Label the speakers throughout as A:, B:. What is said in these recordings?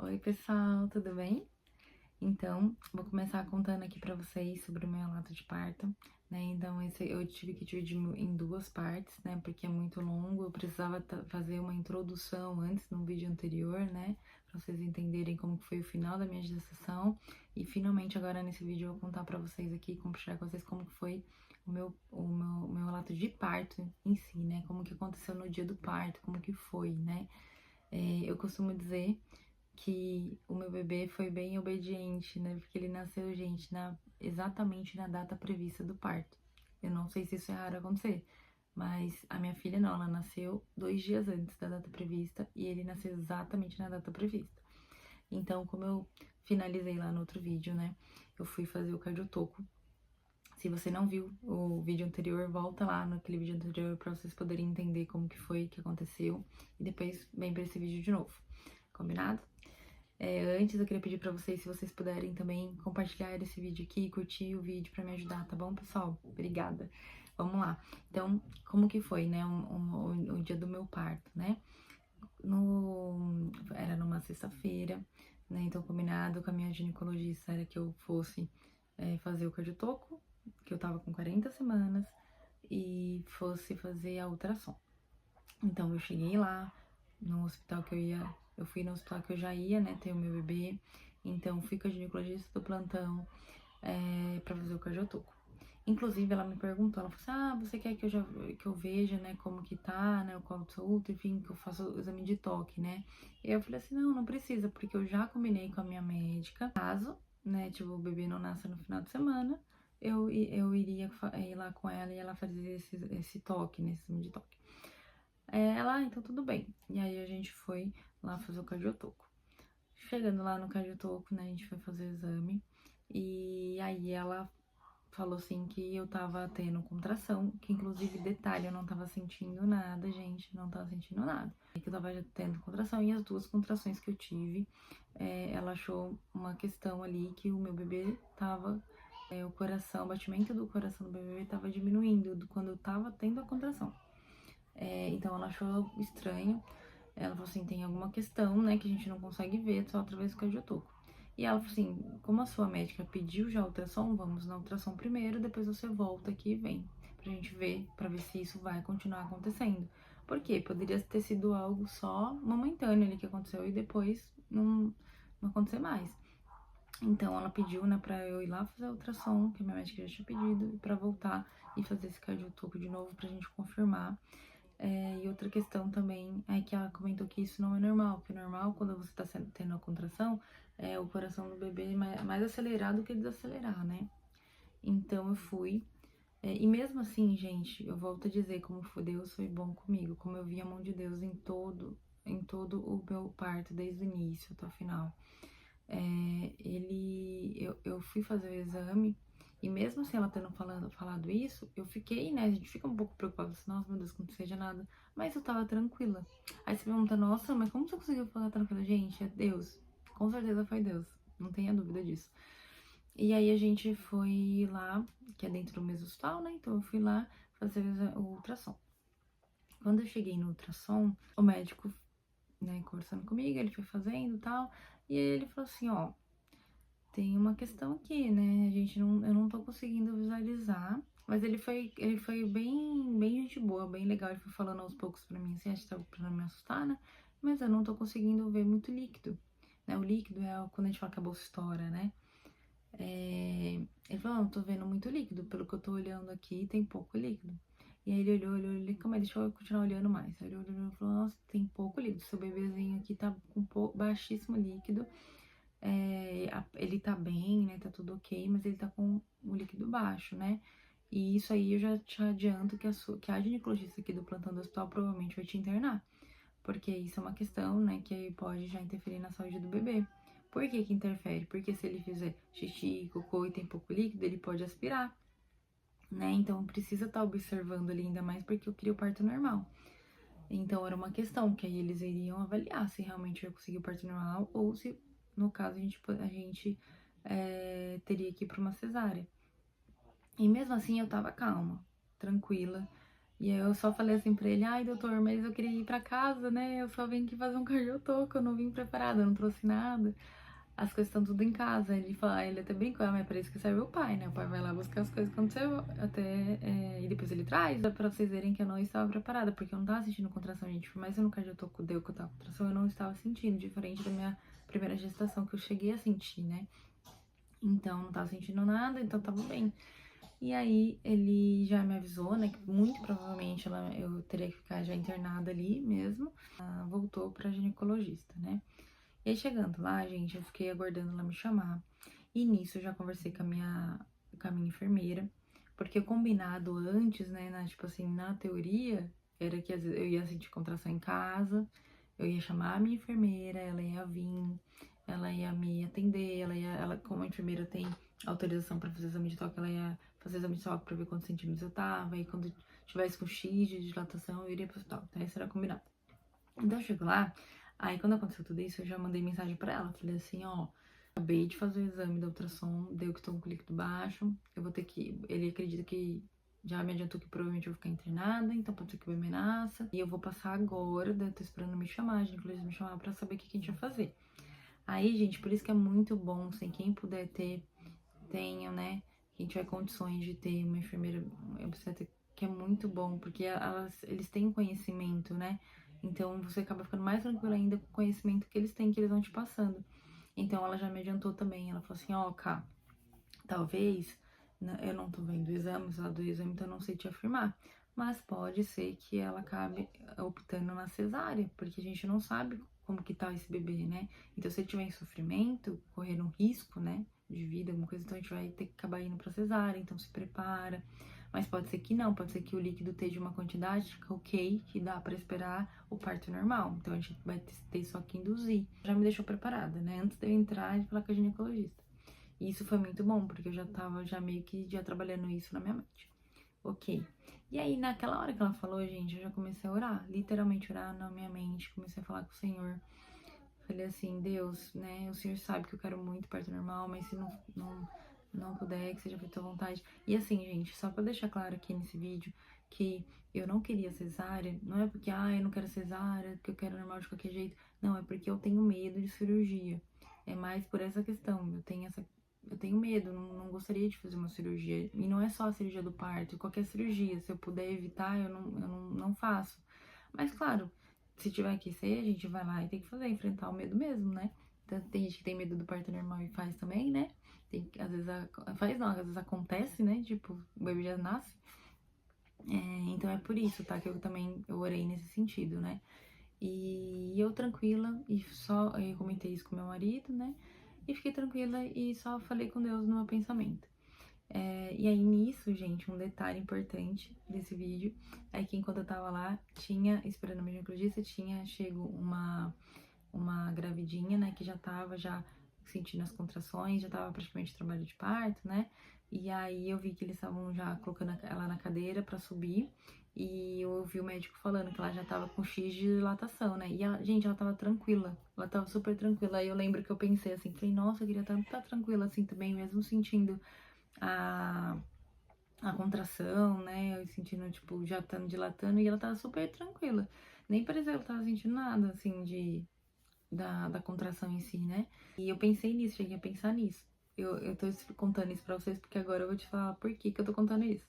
A: Oi, pessoal, tudo bem? Então, vou começar contando aqui pra vocês sobre o meu relato de parto, né? Então, esse eu tive que dividir em duas partes, né? Porque é muito longo, eu precisava fazer uma introdução antes, no vídeo anterior, né? Pra vocês entenderem como que foi o final da minha gestação. E finalmente, agora nesse vídeo, eu vou contar pra vocês aqui, compartilhar com vocês como que foi o meu relato de parto em si, né? Como que aconteceu no dia do parto, como que foi, né? Eu costumo dizer que o meu bebê foi bem obediente, né? Porque ele nasceu, gente, exatamente na data prevista do parto. Eu não sei se isso é raro acontecer, mas a minha filha não, ela nasceu 2 dias antes da data prevista e ele nasceu exatamente na data prevista. Então, como eu finalizei lá no outro vídeo, né? Eu fui fazer o cardiotoco. Se você não viu o vídeo anterior, volta lá naquele vídeo anterior para vocês poderem entender como que foi, que aconteceu. E depois vem para esse vídeo de novo. Combinado? Antes eu queria pedir pra vocês, se vocês puderem também compartilhar esse vídeo aqui, curtir o vídeo pra me ajudar, tá bom, pessoal? Obrigada. Vamos lá. Então, como que foi, né, o dia do meu parto, né? Era numa sexta-feira, né? Então, combinado com a minha ginecologista era que eu fosse fazer o cardiotoco, que eu tava com 40 semanas, e fosse fazer a ultrassom. Então, eu cheguei lá no hospital que eu fui no hospital que eu já ia, né, ter o meu bebê. Então, fui com a ginecologista do plantão pra fazer o cardiotoco. Inclusive, ela me perguntou, ela falou assim, você quer que eu veja, né, como que tá, né, o colo solto, enfim, que eu faça o exame de toque, né? E eu falei assim, não precisa, porque eu já combinei com a minha médica, caso, né, tipo, o bebê não nasça no final de semana, eu iria ir lá com ela e ela fazia esse toque, né, esse exame de toque. Ela, então tudo bem. E aí a gente foi lá fazer o cardiotoco. Chegando lá no cardiotoco, né, a gente foi fazer o exame. E aí ela falou assim que eu tava tendo contração, que inclusive, detalhe, eu não tava sentindo nada, gente, não tava sentindo nada. E que eu tava tendo contração, e as duas contrações que eu tive, ela achou uma questão ali que o meu bebê tava, o batimento do coração do meu bebê tava diminuindo quando eu tava tendo a contração. Então ela achou estranho. Ela falou assim, tem alguma questão, né, que a gente não consegue ver só através do cardiotoco. E ela falou assim, como a sua médica pediu já a ultrassom, vamos na ultrassom primeiro, depois você volta aqui e vem pra gente ver, pra ver se isso vai continuar acontecendo. Por quê? Poderia ter sido algo só momentâneo ali que aconteceu e depois não acontecer mais. Então ela pediu, né, pra eu ir lá fazer a ultrassom, que a minha médica já tinha pedido, pra voltar e fazer esse cardiotoco de novo pra gente confirmar. E outra questão também é que ela comentou que isso não é normal, porque é normal quando você tá tendo a contração, o coração do bebê é mais acelerado que desacelerar, né? Então eu fui. E mesmo assim, gente, eu volto a dizer como Deus foi bom comigo, como eu vi a mão de Deus em todo o meu parto, desde o início até o final. Eu fui fazer o exame. E mesmo assim, ela tendo falado isso, eu fiquei, né? A gente fica um pouco preocupada, assim, nossa, meu Deus, que não seja nada. Mas eu tava tranquila. Aí você pergunta, nossa, mas como você conseguiu ficar tranquila? Gente, é Deus. Com certeza foi Deus. Não tenha dúvida disso. E aí a gente foi lá, que é dentro do mesmo hospital, né? Então eu fui lá fazer o ultrassom. Quando eu cheguei no ultrassom, o médico, né, conversando comigo, ele foi fazendo e tal. E aí ele falou assim, ó, tem uma questão aqui, né? Eu não tô conseguindo visualizar. Mas ele foi bem gente boa, bem legal. Ele foi falando aos poucos pra mim, assim, acho que tava pra não me assustar, né? Mas eu não tô conseguindo ver muito líquido, né? O líquido é quando a gente fala que a bolsa estoura, né? Ele falou, não, tô vendo muito líquido. Pelo que eu tô olhando aqui, tem pouco líquido. E aí ele olhou, ele, calma aí, deixa eu continuar olhando mais. Aí ele olhou e falou, nossa, tem pouco líquido. Seu bebezinho aqui tá com baixíssimo líquido. Ele tá bem, né? Tá tudo ok, mas ele tá com o líquido baixo, né? E isso aí eu já te adianto que a ginecologista aqui do plantão do hospital provavelmente vai te internar. Porque isso é uma questão, né, que pode já interferir na saúde do bebê. Por que que interfere? Porque se ele fizer xixi, cocô e tem pouco líquido, ele pode aspirar, né? Então precisa estar observando ali ainda mais porque eu queria o parto normal. Então era uma questão que aí eles iriam avaliar se realmente eu consegui o parto normal ou se, no caso, a gente teria que ir para uma cesárea. E mesmo assim eu tava calma, tranquila. E aí eu só falei assim pra ele, ai, doutor, mas eu queria ir pra casa, né? Eu só vim aqui fazer um cardiotoco, eu não vim preparada, eu não trouxe nada. As coisas estão tudo em casa. Ele fala, ele até brincou, mas para isso que serve o pai, né? O pai vai lá buscar as coisas quando você até. E depois ele traz, pra vocês verem que eu não estava preparada, porque eu não tava sentindo contração, gente. Por mais que eu no cardiotoco deu que eu tava com contração, eu não estava sentindo, diferente da minha primeira gestação, que eu cheguei a sentir, né? Então, não tava sentindo nada, então tava bem. E aí, ele já me avisou, né, que muito provavelmente eu teria que ficar já internada ali mesmo. Voltou pra ginecologista, né? E aí, chegando lá, gente, eu fiquei aguardando ela me chamar. E nisso, eu já conversei com a minha enfermeira. Porque o combinado antes, né, tipo assim, na teoria, era que às vezes eu ia sentir contração em casa, eu ia chamar a minha enfermeira, ela ia vir, ela ia me atender, ela como a enfermeira tem autorização para fazer exame de toque, ela ia fazer exame de toque para ver quantos centímetros eu tava, e quando tivesse com X de dilatação, eu iria pro hospital. Então, isso era combinado. Então, eu chego lá, aí quando aconteceu tudo isso, eu já mandei mensagem pra ela, falei assim, ó, acabei de fazer o exame da ultrassom, deu que estou com líquido baixo, eu vou ter que, ele acredita que já me adiantou que provavelmente eu vou ficar internada, então pode ser que eu me ameaça. E eu vou passar agora, né, tô esperando me chamar, gente, inclusive me chamar pra saber o que a gente vai fazer. Aí, gente, por isso que é muito bom, sem quem puder ter, tenha, né? Quem tiver condições de ter uma enfermeira obstetra, que é muito bom, porque eles têm conhecimento, né? Então você acaba ficando mais tranquila ainda com o conhecimento que eles têm, que eles vão te passando. Então ela já me adiantou também, ela falou assim, ó, Cá, talvez, eu não tô vendo o exame, só do exame, então eu não sei te afirmar. Mas pode ser que ela acabe optando na cesárea, porque a gente não sabe como que tá esse bebê, né? Então, se ele tiver em sofrimento, correr um risco, né, de vida, alguma coisa, então a gente vai ter que acabar indo pra cesárea, então se prepara. Mas pode ser que não, pode ser que o líquido esteja uma quantidade ok, que dá pra esperar o parto normal. Então a gente vai ter só que induzir. Já me deixou preparada, né, antes de eu entrar e falar com a ginecologista. E isso foi muito bom, porque eu já tava já meio que já trabalhando isso na minha mente. Ok. E aí, naquela hora que ela falou, gente, eu já comecei a orar, literalmente orar na minha mente, comecei a falar com o Senhor. Falei assim, Deus, né, o Senhor sabe que eu quero muito parto normal, mas se não puder, que seja feita à vontade. E assim, gente, só pra deixar claro aqui nesse vídeo, que eu não queria cesárea, não é porque, eu não quero cesárea, porque eu quero normal de qualquer jeito. Não, é porque eu tenho medo de cirurgia. É mais por essa questão, eu tenho medo, não gostaria de fazer uma cirurgia. E não é só a cirurgia do parto, qualquer cirurgia, se eu puder evitar, eu não faço. Mas claro, se tiver que ser, a gente vai lá e tem que fazer, enfrentar o medo mesmo, né? Então, tem gente que tem medo do parto normal e faz também, né? Às vezes faz não, às vezes acontece, né? Tipo, o bebê já nasce. Então é por isso, tá? Que eu orei nesse sentido, né? E eu tranquila, e só eu comentei isso com meu marido, né? E fiquei tranquila e só falei com Deus no meu pensamento. E aí nisso, gente, um detalhe importante desse vídeo é que enquanto eu tava lá, esperando a minha ginecologista, tinha chego uma gravidinha, né, que já tava sentindo as contrações, já tava praticamente em trabalho de parto, né? E aí eu vi que eles estavam já colocando ela na cadeira pra subir. E eu ouvi o médico falando que ela já tava com X de dilatação, né? E gente, ela tava tranquila. Ela tava super tranquila. Aí eu lembro que eu pensei assim, falei, nossa, eu queria tanto estar tranquila assim também, mesmo sentindo a, a contração, né? Eu sentindo, tipo, já estando dilatando. E ela tava super tranquila. Nem parecia que ela tava sentindo nada, assim, da contração em si, né? E eu pensei nisso, cheguei a pensar nisso. Eu tô contando isso pra vocês porque agora eu vou te falar por que eu tô contando isso.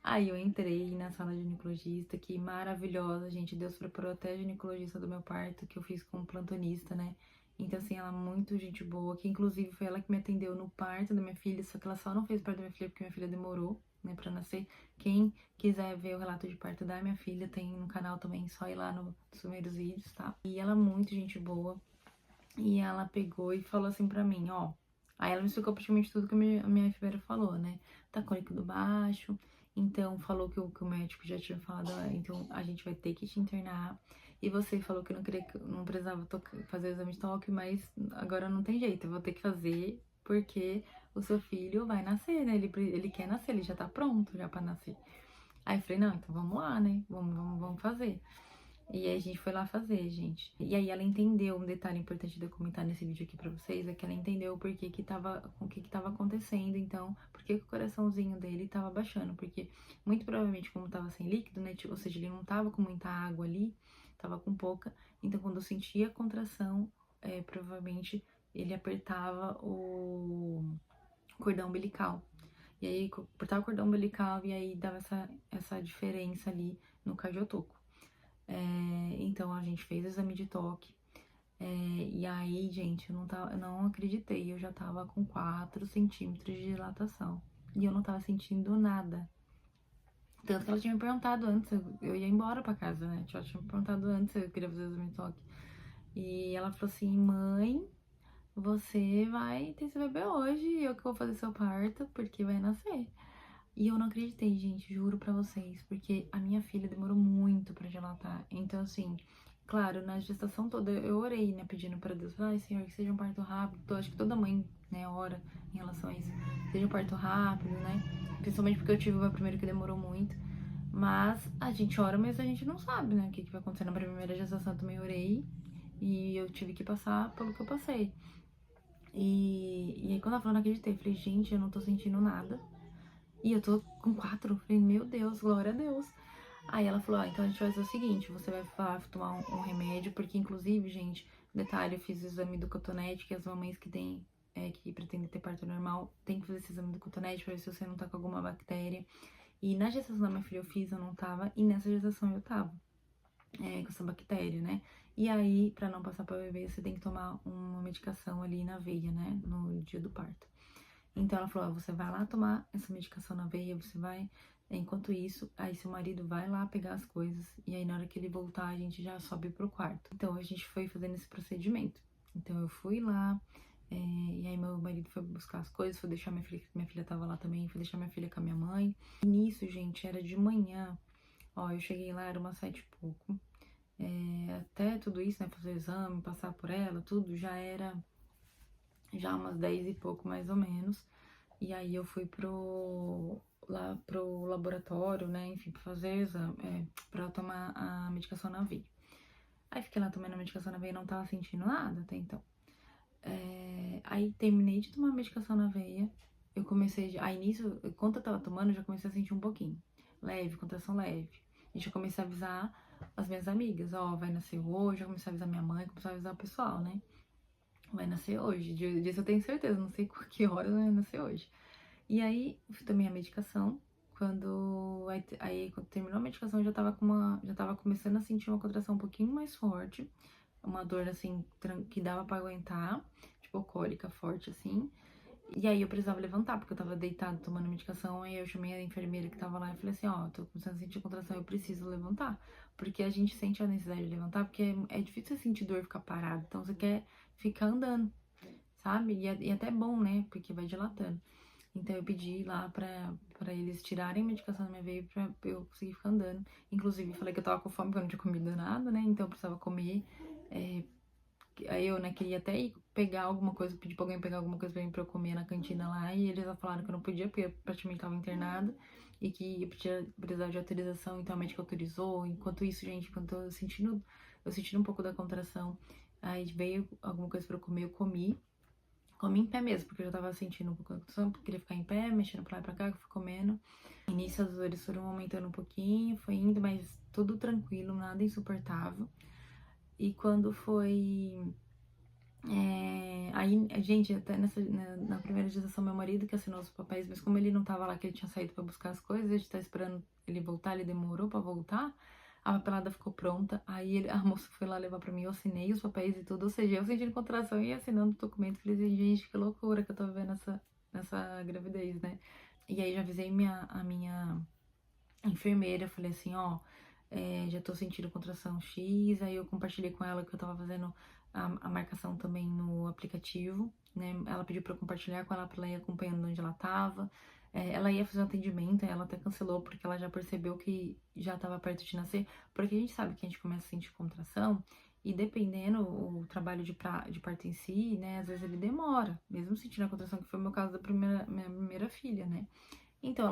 A: Aí eu entrei na sala de ginecologista, que maravilhosa, gente. Deus preparou até a ginecologista do meu parto, que eu fiz como plantonista, né? Então, assim, ela é muito gente boa, que inclusive foi ela que me atendeu no parto da minha filha, só que ela só não fez parto da minha filha porque minha filha demorou, né, pra nascer. Quem quiser ver o relato de parto da minha filha, tem no canal também, só ir lá nos primeiros vídeos, tá? E ela é muito gente boa. E ela pegou e falou assim pra mim, ó. Aí ela me explicou praticamente tudo que a minha enfermeira falou, né? Tá com líquido baixo, então falou que o médico já tinha falado, então a gente vai ter que te internar. E você falou que não queria, não precisava fazer o exame de toque, mas agora não tem jeito, eu vou ter que fazer porque o seu filho vai nascer, né? Ele quer nascer, ele já tá pronto já pra nascer. Aí eu falei, não, então vamos lá, né? Vamos fazer. E aí a gente foi lá fazer, gente. E aí ela entendeu, um detalhe importante de eu comentar nesse vídeo aqui pra vocês, é que ela entendeu o porquê que tava, o que tava acontecendo, então, por que o coraçãozinho dele tava baixando, porque muito provavelmente como tava sem líquido, né, tipo, ou seja, ele não tava com muita água ali, tava com pouca, então quando eu sentia a contração, provavelmente ele apertava o cordão umbilical. E aí, apertava o cordão umbilical e aí dava essa diferença ali no cardiotoco. Então a gente fez o exame de toque. E aí, gente, eu não acreditei. Eu já tava com 4 centímetros de dilatação. E eu não tava sentindo nada. Tanto que ela tinha me perguntado antes, eu ia embora pra casa, né? Ela tinha me perguntado antes se eu queria fazer o exame de toque. E ela falou assim: mãe, você vai ter esse bebê hoje e eu que vou fazer seu parto, porque vai nascer. E eu não acreditei, gente, juro pra vocês, porque a minha filha demorou muito pra dilatar. Então, assim, claro, na gestação toda eu orei, né, pedindo pra Deus, ai, Senhor, que seja um parto rápido. Eu acho que toda mãe, né, ora em relação a isso, seja um parto rápido, né, principalmente porque eu tive o meu primeiro que demorou muito. Mas a gente ora, mas a gente não sabe, né, o que vai acontecer. Na primeira gestação eu também orei e eu tive que passar pelo que eu passei. E aí quando ela falou, não acreditei, eu falei, gente, eu não tô sentindo nada. E eu tô com 4. Eu falei, meu Deus, glória a Deus. Aí ela falou, então a gente vai fazer o seguinte, você vai tomar um remédio, porque inclusive, gente, detalhe, eu fiz o exame do cotonete, que as mamães que têm, que pretendem ter parto normal, tem que fazer esse exame do cotonete pra ver se você não tá com alguma bactéria. E na gestação da minha filha eu fiz, eu não tava, e nessa gestação eu tava, com essa bactéria, né? E aí, pra não passar pra bebê, você tem que tomar uma medicação ali na veia, né, no dia do parto. Então ela falou, você vai lá tomar essa medicação na veia, você vai, enquanto isso, aí seu marido vai lá pegar as coisas, e aí na hora que ele voltar, a gente já sobe pro quarto. Então a gente foi fazendo esse procedimento. Então eu fui lá, e aí meu marido foi buscar as coisas, foi deixar minha filha tava lá também, foi deixar minha filha com a minha mãe. E nisso, gente, era de manhã, ó, eu cheguei lá, era umas 7 e pouco. Até tudo isso, né, fazer o exame, passar por ela, tudo, já era já umas 10 e pouco mais ou menos. E aí eu fui lá pro laboratório, né, enfim, pra fazer exame, pra tomar a medicação na veia. Aí fiquei lá tomando a medicação na veia e não tava sentindo nada até então. Aí terminei de tomar a medicação na veia, eu comecei, aí nisso, enquanto eu tava tomando, eu já comecei a sentir um pouquinho. Leve, contração leve. E já comecei a avisar as minhas amigas, ó, vai nascer hoje, já comecei a avisar minha mãe, comecei a avisar o pessoal, né? Vai nascer hoje, disso eu tenho certeza, não sei por que horas vai nascer hoje. E aí, eu tomei a medicação. Quando terminou a medicação, eu já tava começando a sentir uma contração um pouquinho mais forte. Uma dor, assim, que dava pra aguentar. Tipo, cólica forte, assim. E aí, eu precisava levantar, porque eu tava deitada tomando medicação. Aí, eu chamei a enfermeira que tava lá e falei assim, ó, tô começando a sentir contração, eu preciso levantar. Porque a gente sente a necessidade de levantar, porque é difícil você sentir dor e ficar parado. Então, você quer ficar andando, sabe? E é até bom, né? Porque vai dilatando. Então eu pedi lá pra eles tirarem a medicação da minha veia pra eu conseguir ficar andando. Inclusive, falei que eu tava com fome porque eu não tinha comido nada, né? Então eu precisava comer. É, aí eu, né, queria até ir pegar alguma coisa, pedir pra alguém pegar alguma coisa pra mim pra eu comer na cantina lá. E eles falaram que eu não podia, porque eu praticamente tava internada. E que eu precisava de autorização, então a médica autorizou. Enquanto isso, gente, enquanto eu sentindo um pouco da contração, aí veio alguma coisa pra eu comer, eu comi. Comi em pé mesmo, porque eu já tava sentindo um pouco de contração, queria ficar em pé, mexendo pra lá e pra cá, que eu fui comendo. No início as dores foram aumentando um pouquinho, foi indo, mas tudo tranquilo, nada insuportável. E quando foi. Aí, gente, até na primeira gestação, meu marido que assinou os papéis, mas como ele não tava lá, que ele tinha saído pra buscar as coisas, a gente tá esperando ele voltar, ele demorou pra voltar. A papelada ficou pronta, aí a moça foi lá levar pra mim, eu assinei os papéis e tudo, ou seja, eu sentindo contração e assinando o documento, falei assim, gente, que loucura que eu tô vivendo nessa gravidez, né? E aí já avisei a minha enfermeira, falei assim, ó, já tô sentindo contração X, aí eu compartilhei com ela que eu tava fazendo a marcação também no aplicativo, né? Ela pediu pra eu compartilhar com ela pra ela ir acompanhando onde ela tava. Ela ia fazer um atendimento, ela até cancelou porque ela já percebeu que já tava perto de nascer, porque a gente sabe que a gente começa a sentir contração e dependendo o trabalho de parto em si, né, às vezes ele demora, mesmo sentindo a contração, que foi o meu caso da minha primeira filha, né? Então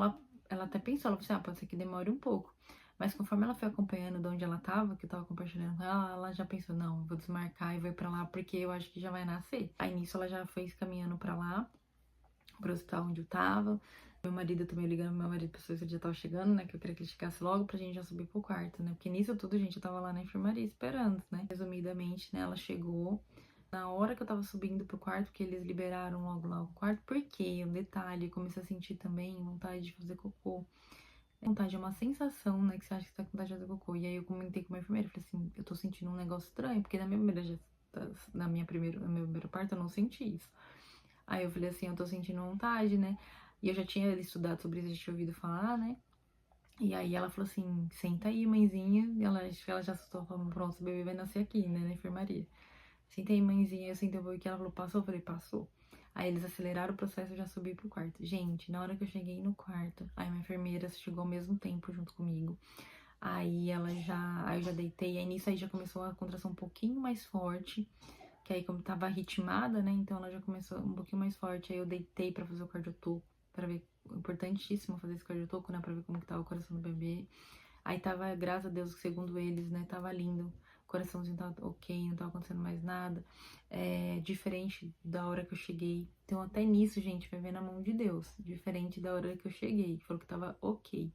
A: ela até pensou, ela falou assim, pode ser que demore um pouco. Mas conforme ela foi acompanhando de onde ela tava, que eu tava compartilhando com ela, ela já pensou, não, eu vou desmarcar e vou ir pra lá porque eu acho que já vai nascer. Aí nisso ela já foi caminhando pra lá, pro hospital onde eu tava. Meu marido também ligando, meu marido pensou que ele já tava chegando, né? Que eu queria que ele chegasse logo pra gente já subir pro quarto, né? Porque nisso tudo, gente, eu tava lá na enfermaria esperando, né? Resumidamente, né? Ela chegou. Na hora que eu tava subindo pro quarto, que eles liberaram logo lá o quarto, porque, um detalhe, eu comecei a sentir também vontade de fazer cocô. Vontade é uma sensação, né, que você acha que você tá com vontade de fazer cocô. E aí eu comentei com a minha enfermeira, falei assim, eu tô sentindo um negócio estranho, porque no meu primeiro parto eu não senti isso. Aí eu falei assim, eu tô sentindo vontade, né? E eu já tinha estudado sobre isso, já tinha ouvido falar, né? E aí ela falou assim, senta aí, mãezinha. E ela já assustou, falando, pronto, o bebê vai nascer aqui, né, na enfermaria. Senta aí, mãezinha. Eu sentei um pouquinho, ela falou, passou? Eu falei, passou. Aí eles aceleraram o processo e eu já subi pro quarto. Gente, na hora que eu cheguei no quarto, aí minha enfermeira chegou ao mesmo tempo junto comigo. Aí eu já deitei, aí nisso aí já começou a contração um pouquinho mais forte, que aí como tava ritmada, né, então ela já começou um pouquinho mais forte, aí eu deitei pra fazer o cardiotoco, pra ver, importantíssimo fazer esse cardiotoco, né, pra ver como que tava o coração do bebê. Aí tava, graças a Deus, segundo eles, né, tava lindo, o coraçãozinho tava ok, não tava acontecendo mais nada, diferente da hora que eu cheguei. Então até nisso, gente, vai ver na mão de Deus, diferente da hora que eu cheguei, falou que tava ok.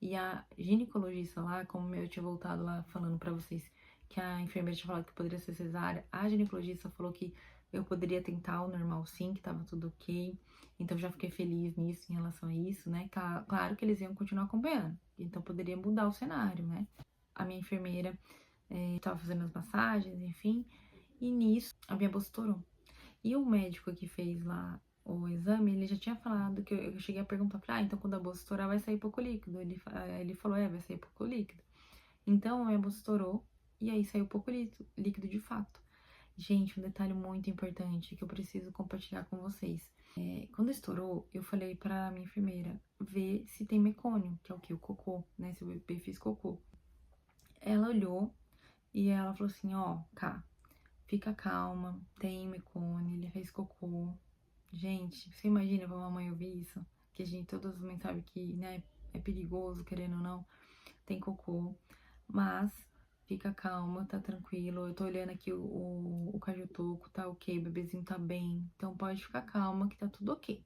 A: E a ginecologista lá, como eu tinha voltado lá falando pra vocês que a enfermeira tinha falado que poderia ser cesárea, a ginecologista falou que eu poderia tentar o normal sim, que tava tudo ok. Então já fiquei feliz nisso, em relação a isso, né? Claro que eles iam continuar acompanhando, então poderia mudar o cenário, né? A minha enfermeira tava fazendo as massagens, enfim, e nisso a minha bolsa estourou. E o médico que fez lá o exame, ele já tinha falado que eu cheguei a perguntar pra então quando a bolsa estourar vai sair pouco líquido. Ele falou, vai sair pouco líquido. Então a minha bolsa estourou e aí saiu pouco líquido de fato. Gente, um detalhe muito importante que eu preciso compartilhar com vocês. Quando estourou, eu falei pra minha enfermeira ver se tem mecônio, que é o que? O cocô, né? Se o bebê fez cocô. Ela olhou e ela falou assim, ó, Cá, fica calma, tem mecônio, ele fez cocô. Gente, você imagina pra mamãe ouvir isso? Que a gente, todas as mães sabem que, né, é perigoso, querendo ou não, tem cocô. Mas, fica calma, tá tranquilo. Eu tô olhando aqui o cardiotoco, tá ok, o bebezinho tá bem. Então pode ficar calma que tá tudo ok.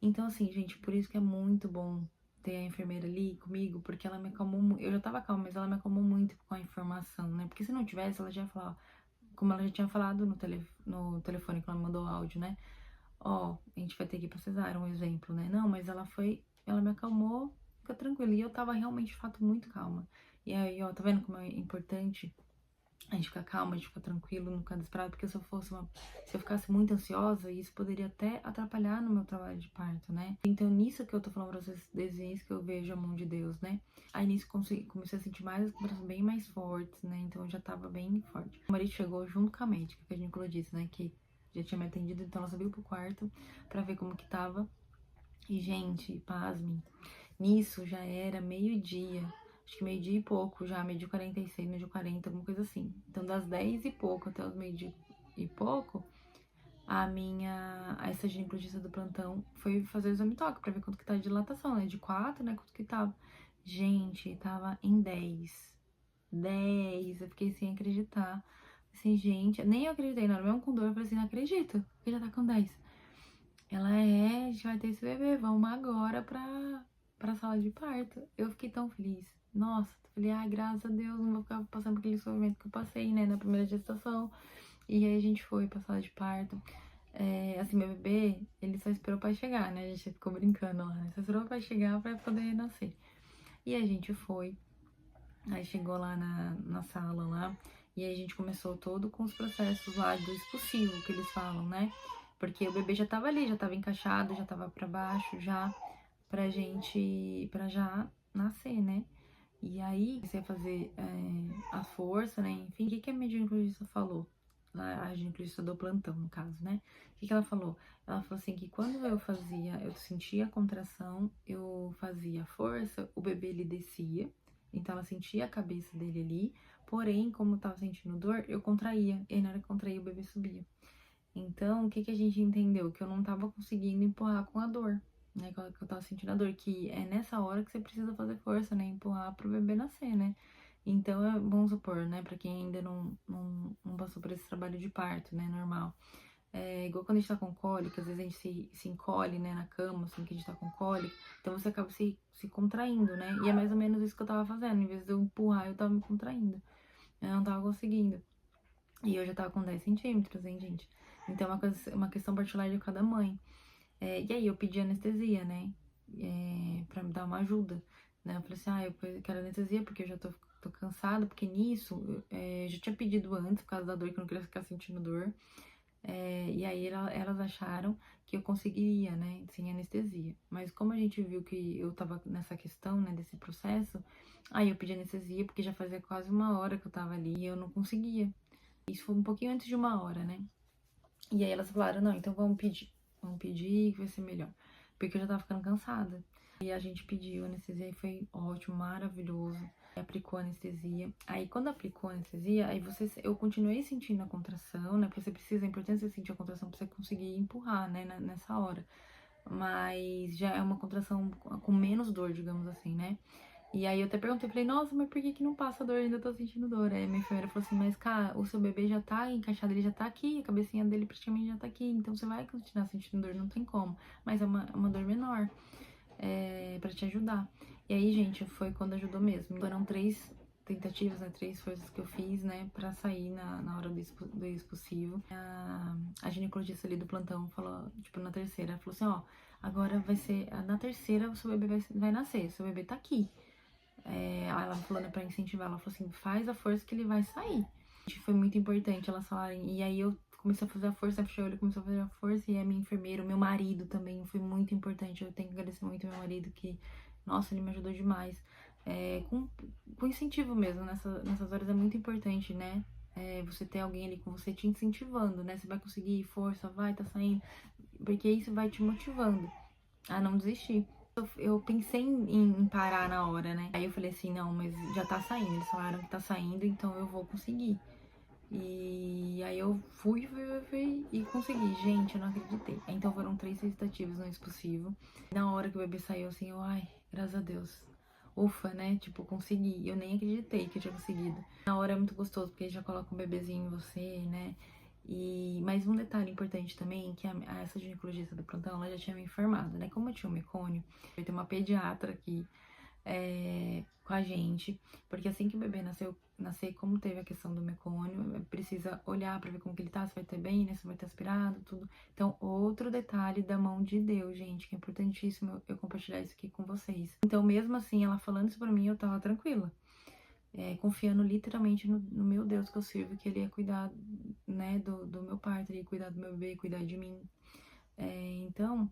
A: Então, assim, gente, por isso que é muito bom ter a enfermeira ali comigo, porque ela me acalmou muito. Eu já tava calma, mas ela me acalmou muito com a informação, né? Porque se não tivesse, ela já ia falar, como ela já tinha falado no telefone que ela mandou áudio, né? Ó, a gente vai ter que ir pra cesárea, um exemplo, né? Não, mas ela me acalmou, fica tranquila. E eu tava realmente, de fato, muito calma. E aí, ó, tá vendo como é importante a gente ficar calma, a gente ficar tranquilo, não ficar desesperado, porque se eu ficasse muito ansiosa, isso poderia até atrapalhar no meu trabalho de parto, né? Então, nisso que eu tô falando pra vocês, desde isso que eu vejo a mão de Deus, né? Aí nisso comecei a sentir mais as contrações bem mais fortes, né? Então eu já tava bem forte. O marido chegou junto com a médica, que a ginecologista, né? Que já tinha me atendido, então ela subiu pro quarto pra ver como que tava. E, gente, pasme, nisso já era meio-dia. Acho que meio-dia e pouco já, meio-dia 46, meio-dia 40, alguma coisa assim. Então, das 10 e pouco até os meio-dia e pouco, essa ginecologista do plantão foi fazer o exame toque pra ver quanto que tá de dilatação, né? De 4, né? Quanto que tava. Gente, tava em 10. 10. Eu fiquei sem acreditar. Assim, gente, nem eu acreditei, não, mesmo com dor, eu falei assim, não acredito, que já tá com 10. Ela a gente vai ter esse bebê, vamos agora pra sala de parto. Eu fiquei tão feliz. Nossa, falei, ai, graças a Deus, não vou ficar passando por aquele sofrimento que eu passei, né, na primeira gestação. E aí a gente foi pra sala de parto. Assim, meu bebê, ele só esperou o pai chegar, né? A gente ficou brincando lá, né? Só esperou o pai chegar pra poder nascer. E a gente foi. Aí chegou lá na sala lá. E aí a gente começou todo com os processos lá do expulsivo, que eles falam, né? Porque o bebê já tava ali, já tava encaixado, já tava pra baixo, já pra já nascer, né? E aí, comecei a fazer a força, né? Enfim, o que que a minha ginecologista falou? A ginecologista do plantão, no caso, né? O que que ela falou? Ela falou assim que quando eu sentia a contração, eu fazia força, o bebê ele descia, então ela sentia a cabeça dele ali, porém, como eu tava sentindo dor, eu contraía, e aí na hora que eu contraía, o bebê subia. Então, o que que a gente entendeu? Que eu não tava conseguindo empurrar com a dor, né, que eu tava sentindo a dor, que é nessa hora que você precisa fazer força, né, empurrar pro bebê nascer, né. Então, vamos supor, né, pra quem ainda não passou por esse trabalho de parto, né, normal. É igual quando a gente tá com cólica, às vezes a gente se encolhe, né, na cama, assim, que a gente tá com cólica, então você acaba se contraindo, né, e é mais ou menos isso que eu tava fazendo, em vez de eu empurrar, eu tava me contraindo, eu não tava conseguindo. E eu já tava com 10 centímetros, hein, gente. Então é uma questão particular de cada mãe. E aí eu pedi anestesia, né? Pra me dar uma ajuda, né? Eu falei assim, eu quero anestesia porque eu já tô cansada, porque nisso, eu já tinha pedido antes, por causa da dor, que eu não queria ficar sentindo dor. E aí elas acharam que eu conseguiria, né, sem anestesia. Mas como a gente viu que eu tava nessa questão, né, desse processo, aí eu pedi anestesia porque já fazia quase uma hora que eu tava ali e eu não conseguia. Isso foi um pouquinho antes de uma hora, né? E aí elas falaram, não, então vamos pedir que vai ser melhor. Porque eu já tava ficando cansada. E a gente pediu anestesia e foi ótimo, maravilhoso. Aplicou anestesia. Aí quando aplicou anestesia, eu continuei sentindo a contração, né? Porque você precisa, é importante você sentir a contração pra você conseguir empurrar, né? Nessa hora. Mas já é uma contração com menos dor, digamos assim, né? E aí eu até perguntei, falei, nossa, mas por que que não passa dor? Ainda tô sentindo dor. Aí minha enfermeira falou assim, mas cara, o seu bebê já tá encaixado, ele já tá aqui, a cabecinha dele praticamente já tá aqui, então você vai continuar sentindo dor, não tem como. Mas é uma dor menor, pra te ajudar. E aí, gente, foi quando ajudou mesmo. Foram 3 tentativas, né, 3 forças que eu fiz, né, pra sair na hora do expulsivo. A ginecologista ali do plantão falou, tipo, na terceira, falou assim, ó, agora vai ser, na terceira o seu bebê vai nascer, seu bebê tá aqui. Ela falou, né, pra incentivar, ela falou assim, faz a força que ele vai sair. Foi muito importante elas falarem, e aí eu comecei a fazer a força, fechei o olho, começou a fazer a força, e a minha enfermeira, o meu marido também, foi muito importante, eu tenho que agradecer muito ao meu marido, que, nossa, ele me ajudou demais, com incentivo mesmo, nessas horas é muito importante, né, você ter alguém ali com você te incentivando, né, você vai conseguir, força, vai, tá saindo, porque isso vai te motivando a não desistir. Eu pensei em parar na hora, né? Aí eu falei assim, não, mas já tá saindo. Eles falaram que tá saindo, então eu vou conseguir. E aí eu fui e consegui. Gente, eu não acreditei. Então foram 3 tentativas no expulsivo. Na hora que o bebê saiu, assim, ai, graças a Deus. Ufa, né? Tipo, consegui. Eu nem acreditei que eu tinha conseguido. Na hora é muito gostoso, porque já coloca um bebezinho em você, né? E mais um detalhe importante também, que essa ginecologista do plantão, ela já tinha me informado, né? Como eu tinha um mecônio, vai ter uma pediatra aqui com a gente, porque assim que o bebê nascer, como teve a questão do mecônio, precisa olhar pra ver como que ele tá, se vai ter bem, né? Se vai ter aspirado, tudo. Então, outro detalhe da mão de Deus, gente, que é importantíssimo eu compartilhar isso aqui com vocês. Então, mesmo assim, ela falando isso pra mim, eu tava tranquila. Confiando literalmente no meu Deus que eu sirvo, que ele ia cuidar, né, do meu parto, ele ia cuidar do meu bebê, cuidar de mim. Então,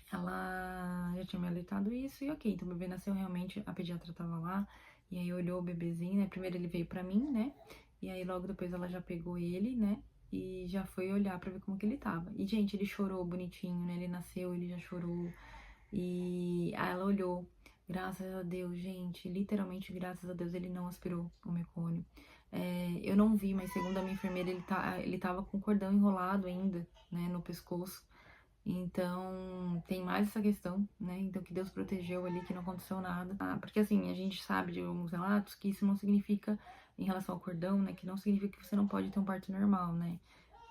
A: ela já tinha me alertado isso, e ok, então o bebê nasceu realmente, a pediatra tava lá, e aí olhou o bebezinho, né, primeiro ele veio pra mim, né, e aí logo depois ela já pegou ele, né, e já foi olhar pra ver como que ele tava. E, gente, ele chorou bonitinho, né, ele nasceu, ele já chorou, e aí ela olhou. Graças a Deus, gente, literalmente graças a Deus ele não aspirou o mecônio. Eu não vi, mas segundo a minha enfermeira, ele tava com o cordão enrolado ainda, né, no pescoço. Então, tem mais essa questão, né? Então, que Deus protegeu ali, que não aconteceu nada. Porque, assim, a gente sabe de alguns relatos que isso não significa, em relação ao cordão, né? Que não significa que você não pode ter um parto normal, né?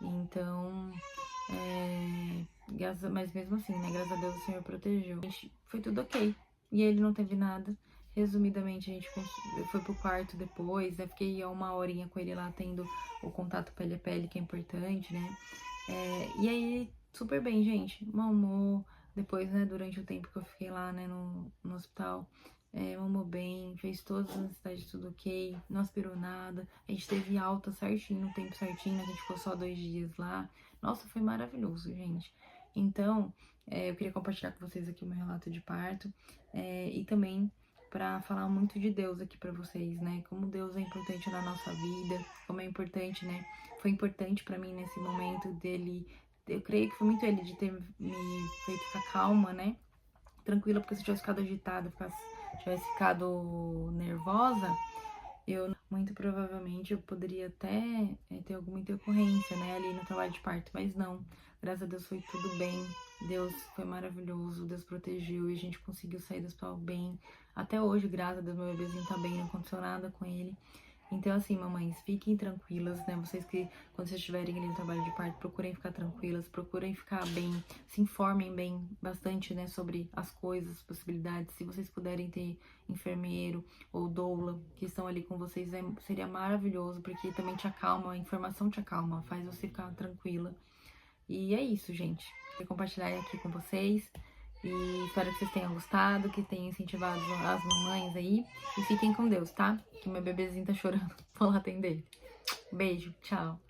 A: Então, mas mesmo assim, né? Graças a Deus o Senhor protegeu. Foi tudo ok. E ele não teve nada. Resumidamente, a gente foi pro quarto depois, né? Fiquei uma horinha com ele lá, tendo o contato pele a pele, que é importante, né? E aí, super bem, gente. Mamou. Depois, né, durante o tempo que eu fiquei lá, né, no hospital, mamou bem, fez todas as necessidades, tudo ok, não aspirou nada. A gente teve alta certinho, no tempo certinho, a gente ficou só 2 dias lá. Nossa, foi maravilhoso, gente. Então, eu queria compartilhar com vocês aqui o meu relato de parto, e também para falar muito de Deus aqui para vocês, né? Como Deus é importante na nossa vida, como é importante, né? Foi importante para mim nesse momento dele. Eu creio que foi muito ele de ter me feito ficar calma, né? Tranquila, porque se eu tivesse ficado agitada, tivesse ficado nervosa, eu muito provavelmente eu poderia até ter alguma intercorrência, né, ali no trabalho de parto, mas não. Graças a Deus foi tudo bem, Deus foi maravilhoso, Deus protegeu e a gente conseguiu sair do hospital bem. Até hoje, graças a Deus, meu bebezinho tá bem, não aconteceu nada com ele. Então, assim, mamães, fiquem tranquilas, né? Vocês que, quando vocês estiverem ali no trabalho de parto, procurem ficar tranquilas, procurem ficar bem, se informem bem bastante, né, sobre as coisas, possibilidades. Se vocês puderem ter enfermeiro ou doula que estão ali com vocês, seria maravilhoso, porque também te acalma, a informação te acalma, faz você ficar tranquila. E é isso, gente. Queria compartilhar aqui com vocês. E espero que vocês tenham gostado, que tenham incentivado as mamães aí. E fiquem com Deus, tá? Que meu bebezinho tá chorando. Vou lá atender. Beijo, tchau.